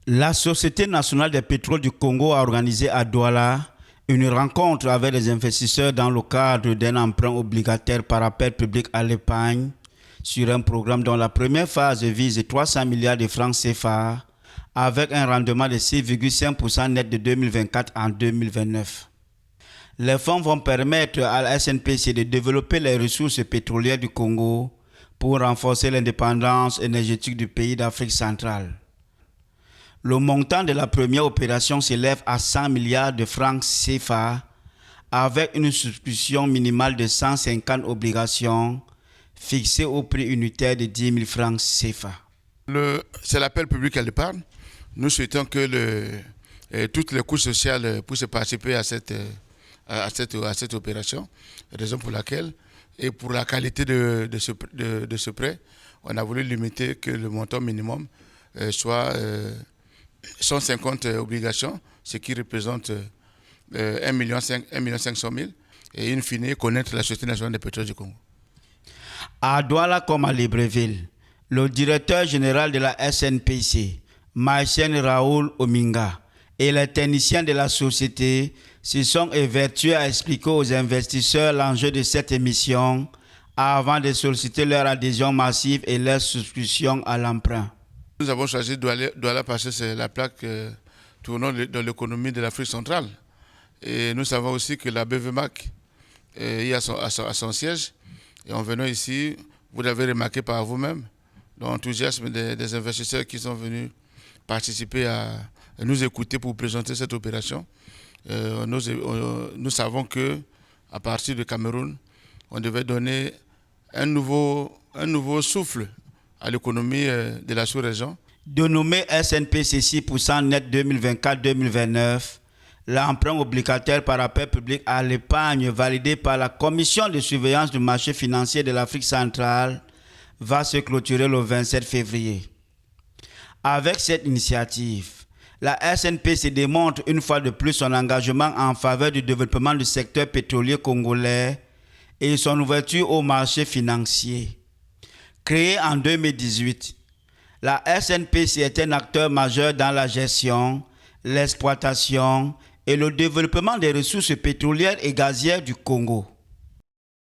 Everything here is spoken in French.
La Société nationale des pétroles du Congo a organisé à Douala une rencontre avec les investisseurs dans le cadre d'un emprunt obligataire par appel public à l'épargne sur un programme dont la première phase vise 300 milliards de francs CFA avec un rendement de 6,5% net de 2024 en 2029. Les fonds vont permettre à la SNPC de développer les ressources pétrolières du Congo pour renforcer l'indépendance énergétique du pays d'Afrique centrale. Le montant de la première opération s'élève à 100 milliards de francs CFA avec une souscription minimale de 150 obligations fixées au prix unitaire de 10 000 francs CFA. C'est l'appel public à l'épargne. Nous souhaitons que toutes les couches sociales puissent participer à cette opération, raison pour laquelle, et pour la qualité de ce prêt, on a voulu limiter que le montant minimum soit 150 obligations, ce qui représente 1,5 million et in fine connaître la Société nationale des pétroles du Congo. À Douala comme à Libreville, le directeur général de la SNPC, Marcien Raoul Ominga, et les techniciens de la société se sont évertués à expliquer aux investisseurs l'enjeu de cette émission avant de solliciter leur adhésion massive et leur souscription à l'emprunt. Nous avons choisi Douala parce que c'est la plaque tournant dans l'économie de l'Afrique centrale. Et nous savons aussi que la BVMAC y a son siège. Et en venant ici, vous l'avez remarqué par vous-même, l'enthousiasme des investisseurs qui sont venus participer à nous écouter pour présenter cette opération. Nous savons qu'à partir du Cameroun, on devait donner un nouveau souffle à l'économie de la sous-région. Dénommé SNPC 6% net 2024-2029, l'emprunt obligataire par appel public à l'épargne validé par la Commission de surveillance du marché financier de l'Afrique centrale va se clôturer le 27 février. Avec cette initiative, la SNPC démontre une fois de plus son engagement en faveur du développement du secteur pétrolier congolais et son ouverture au marché financier. Créée en 2018, la SNPC est un acteur majeur dans la gestion, l'exploitation et le développement des ressources pétrolières et gazières du Congo.